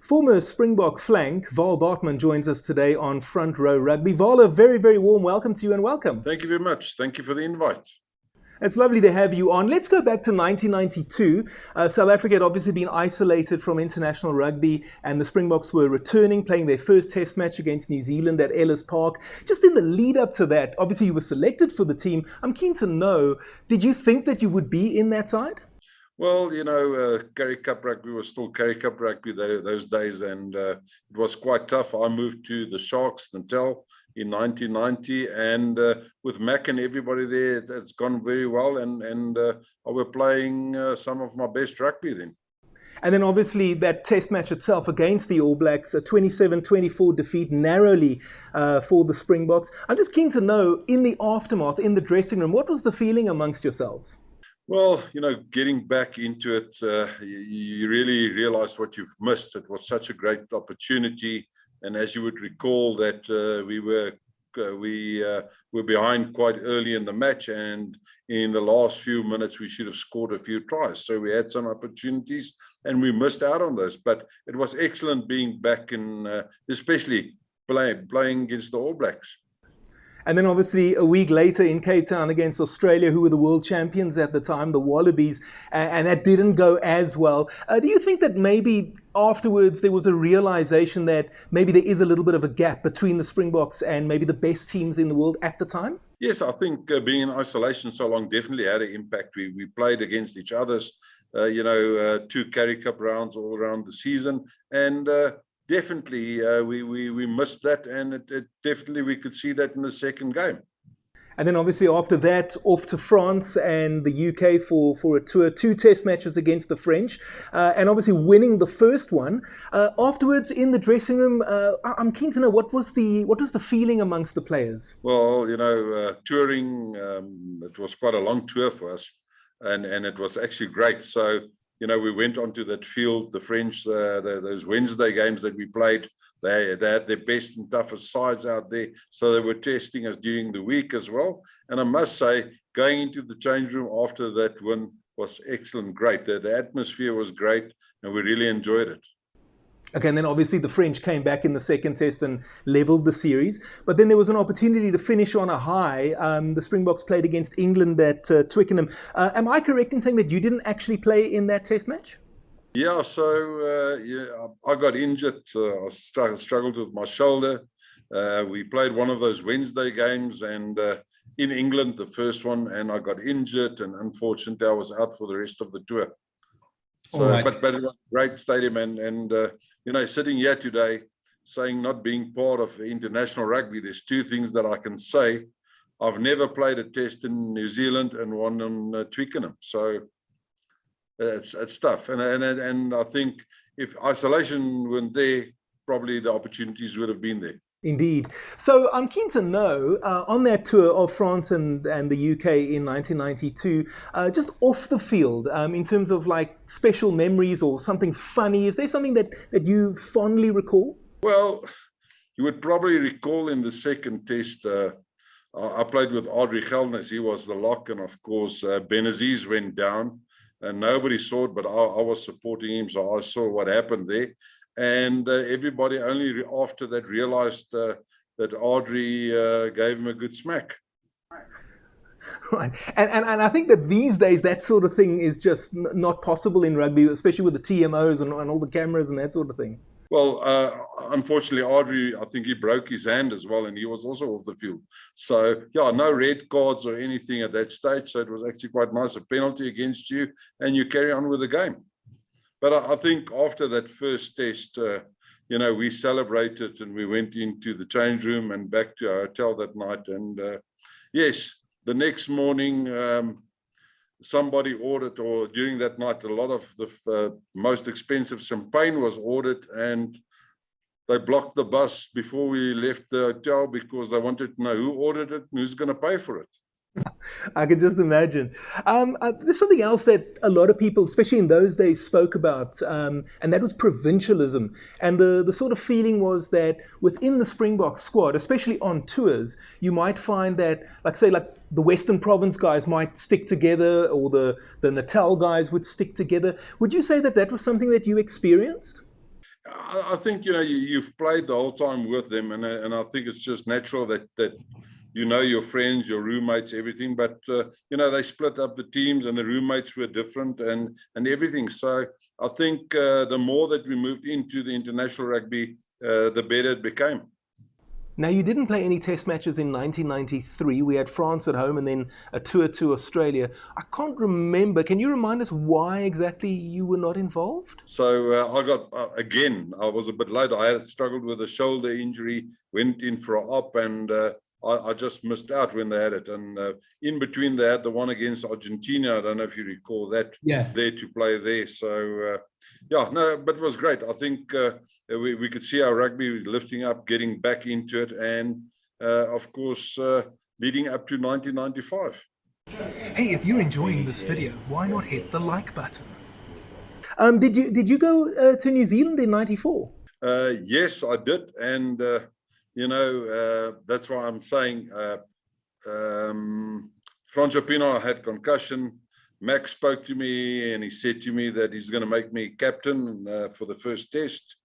Former Springbok flank, Wahl Bartmann joins us today on Front Row Rugby. Wahl, a very, very warm welcome to you and welcome. Thank you very much. Thank you for the invite. It's lovely to have you on. Let's go back to 1992. South Africa had obviously been isolated from international rugby, and the Springboks were returning, playing their first test match against New Zealand at Ellis Park. Just in the lead up to that, obviously you were selected for the team. I'm keen to know, did you think that you would be in that side? Well, Currie Cup rugby was still Currie Cup rugby those days, and it was quite tough. I moved to the Sharks, Natal, in 1990, and with Mac and everybody there, it's gone very well, and I were playing some of my best rugby then. And then obviously that test match itself against the All Blacks, a 27-24 defeat narrowly for the Springboks. I'm just keen to know, in the aftermath, in the dressing room, what was the feeling amongst yourselves? Well, getting back into it, you really realize what you've missed. It was such a great opportunity. And as you would recall, that we were behind quite early in the match, and in the last few minutes we should have scored a few tries. So we had some opportunities, and we missed out on those. But it was excellent being back in, especially playing against the All Blacks. And then obviously a week later in Cape Town against Australia, who were the world champions at the time, the Wallabies, and that didn't go as well. Do you think that maybe afterwards there was a realization that maybe there is a little bit of a gap between the Springboks and maybe the best teams in the world at the time? Yes, I think being in isolation so long definitely had an impact. We played against each other's, 2 Currie Cup rounds all around the season, and definitely, we missed that, and it definitely we could see that in the second game. And then obviously after that, off to France and the UK for a tour, 2 test matches against the French, and obviously winning the first one. Afterwards, in the dressing room, I'm keen to know, what was the feeling amongst the players? Well, touring, it was quite a long tour for us, and it was actually great. So, we went onto that field, the French, those Wednesday games that we played, they had their best and toughest sides out there. So they were testing us during the week as well. And I must say, going into the change room after that win was excellent, great. The atmosphere was great, and we really enjoyed it. Okay, and then obviously the French came back in the second test and leveled the series. But then there was an opportunity to finish on a high. The Springboks played against England at Twickenham. Am I correct in saying that you didn't actually play in that test match? Yeah, so I got injured. I struggled with my shoulder. We played one of those Wednesday games, and in England, the first one, and I got injured, and unfortunately I was out for the rest of the tour. So, right. but it was a great stadium, and sitting here today, saying not being part of international rugby, there's 2 things that I can say. I've never played a test in New Zealand and one in Twickenham, so it's tough. And I think if isolation weren't there, probably the opportunities would have been there. Indeed. So I'm keen to know, on that tour of France and the UK in 1992, just off the field, in terms of like special memories or something funny, is there something that you fondly recall? Well, you would probably recall in the second test, I played with Audrey Gelners. He was the lock, and of course Benaziz went down, and nobody saw it, but I was supporting him, so I saw what happened there. And everybody only after that realized that Audrey gave him a good smack. Right. And I think that these days that sort of thing is just not possible in rugby, especially with the TMOs and all the cameras and that sort of thing. Well, unfortunately, Audrey, I think he broke his hand as well, and he was also off the field. So, yeah, no red cards or anything at that stage. So it was actually quite nice, a penalty against you, and you carry on with the game. But I think after that first test, we celebrated, and we went into the change room and back to our hotel that night. And yes, the next morning, somebody ordered, or during that night, a lot of the most expensive champagne was ordered, and they blocked the bus before we left the hotel because they wanted to know who ordered it and who's going to pay for it. I can just imagine. There's something else that a lot of people, especially in those days, spoke about, and that was provincialism. And the sort of feeling was that within the Springbok squad, especially on tours, you might find that, like the Western Province guys might stick together, or the Natal guys would stick together. Would you say that that was something that you experienced? I think, you've played the whole time with them, and I think it's just natural that your friends, your roommates, everything. But they split up the teams, and the roommates were different, and everything. So I think the more that we moved into the international rugby, the better it became. Now, you didn't play any test matches in 1993. We had France at home and then a tour to Australia. I can't remember. Can you remind us why exactly you were not involved? So I got, I was a bit late. I had struggled with a shoulder injury, went in for an op, and I just missed out when they had it. And in between, they had the one against Argentina. I don't know if you recall that. Yeah. There to play there. So, but it was great. I think we could see our rugby lifting up, getting back into it, and of course, leading up to 1995. Hey, if you're enjoying this video, why not hit the like button? Did you go to New Zealand in '94? Yes, I did, and that's why I'm saying Franco Pino had concussion. Max spoke to me, and he said to me that he's going to make me captain for the first test.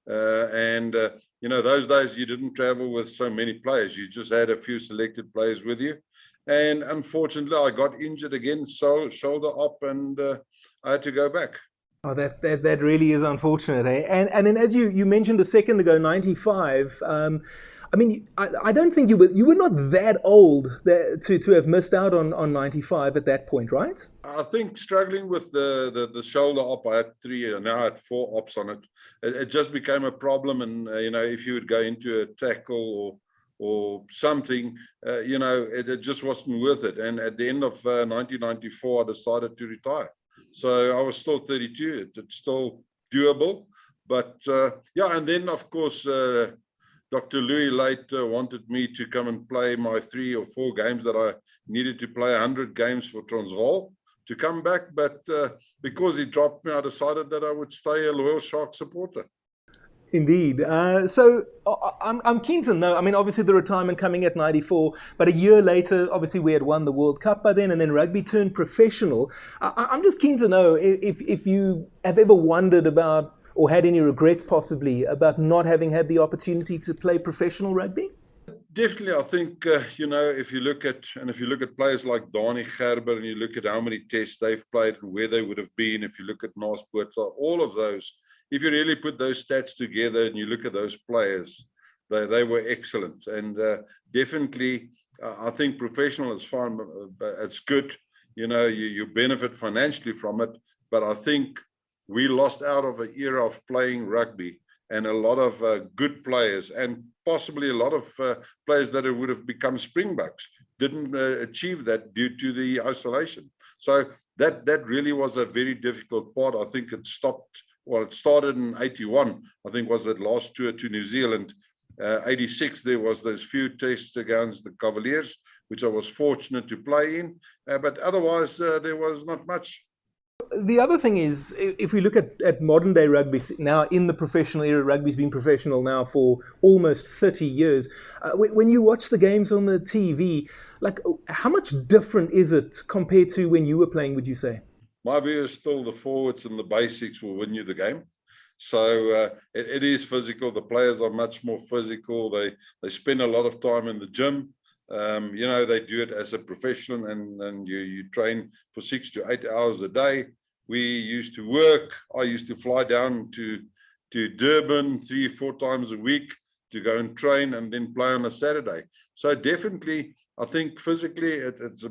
Those days you didn't travel with so many players. You just had a few selected players with you. And unfortunately, I got injured again, shoulder up, and I had to go back. Oh, that really is unfortunate, eh? And then, as you mentioned a second ago, 95. I don't think you were not that old to have missed out on 95 at that point, right? I think struggling with the shoulder op, I had 3, and now I had 4 ops on it. It just became a problem, and if you would go into a tackle or something, it just wasn't worth it. And at the end of 1994, I decided to retire. So I was still 32. It's still doable, but and then of course Dr. Louis later wanted me to come and play my 3 or 4 games that I needed to play 100 games for Transvaal to come back. But because he dropped me, I decided that I would stay a loyal Shark supporter. Indeed. So I'm keen to know, obviously the retirement coming at 94, but a year later, obviously we had won the World Cup by then, and then rugby turned professional. I'm just keen to know if you have ever wondered about, or had any regrets possibly, about not having had the opportunity to play professional rugby? Definitely, I think, if you look at players like Dani Gerber, and you look at how many tests they've played and where they would have been, if you look at Naas Botha, all of those, if you really put those stats together and you look at those players, they were excellent. And definitely, I think professional is fine, it's good. You benefit financially from it. But I think we lost out of an era of playing rugby, and a lot of good players, and possibly a lot of players that would have become Springboks didn't achieve that due to the isolation. So that really was a very difficult part. I think it stopped. Well, it started in 81, I think was that last tour to New Zealand. 86, there was those few tests against the Cavaliers, which I was fortunate to play in. But otherwise, there was not much. The other thing is, if we look at modern day rugby, now in the professional era, rugby's been professional now for almost 30 years. When you watch the games on the TV, how much different is it compared to when you were playing, would you say? My view is still the forwards and the basics will win you the game. So it is physical. The players are much more physical. They spend a lot of time in the gym. They do it as a professional, and you train for 6 to 8 hours a day. We used to work. I used to fly down to Durban 3 or 4 times a week to go and train and then play on a Saturday. So definitely, I think physically, it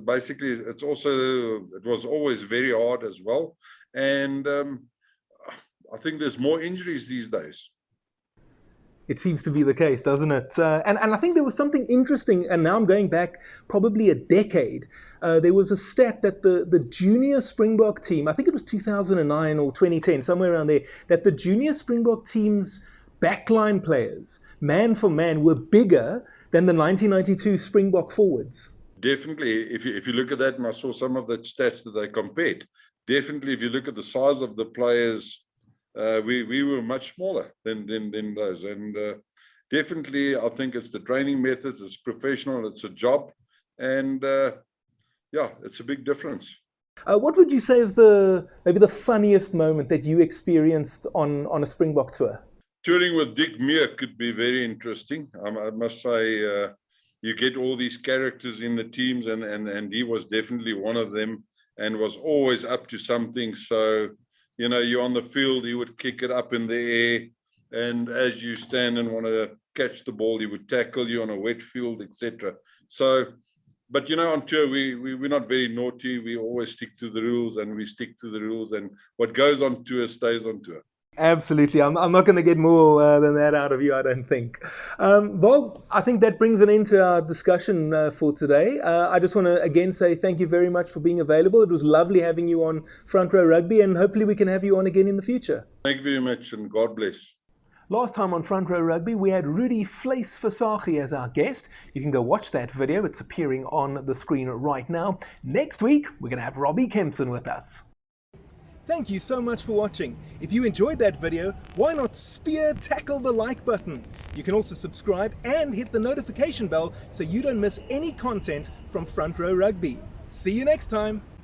was always very hard as well. And I think there's more injuries these days. It seems to be the case, doesn't it? And I think there was something interesting, and now I'm going back probably a decade. There was a stat that the junior Springbok team, I think it was 2009 or 2010, somewhere around there, that the junior Springbok team's backline players, man for man, were bigger than the 1992 Springbok forwards. Definitely, if you look at that, and I saw some of the stats that they compared, definitely if you look at the size of the players, we were much smaller than those. And definitely, I think it's the training methods, it's professional, it's a job, and it's a big difference. What would you say is maybe the funniest moment that you experienced on a Springbok tour? touring with Dick Muir could be very interesting. I must say, you get all these characters in the teams, and he was definitely one of them, and was always up to something. So, you know, you're on the field, he would kick it up in the air, and as you stand and want to catch the ball, he would tackle you on a wet field, etc. So, but you know, on tour, we're not very naughty. We always stick to the rules, and we stick to the rules, and what goes on tour stays on tour. Absolutely. I'm not going to get more than that out of you, I don't think. Well, I think that brings an end to our discussion for today. I just want to again say thank you very much for being available. It was lovely having you on Front Row Rugby, and hopefully we can have you on again in the future. Thank you very much, and God bless. Last time on Front Row Rugby, we had Rudy Vleis-Versace as our guest. You can go watch that video. It's appearing on the screen right now. Next week, we're going to have Robbie Kempson with us. Thank you so much for watching. If you enjoyed that video, why not tackle the like button? You can also subscribe and hit the notification bell so you don't miss any content from Front Row Rugby. See you next time.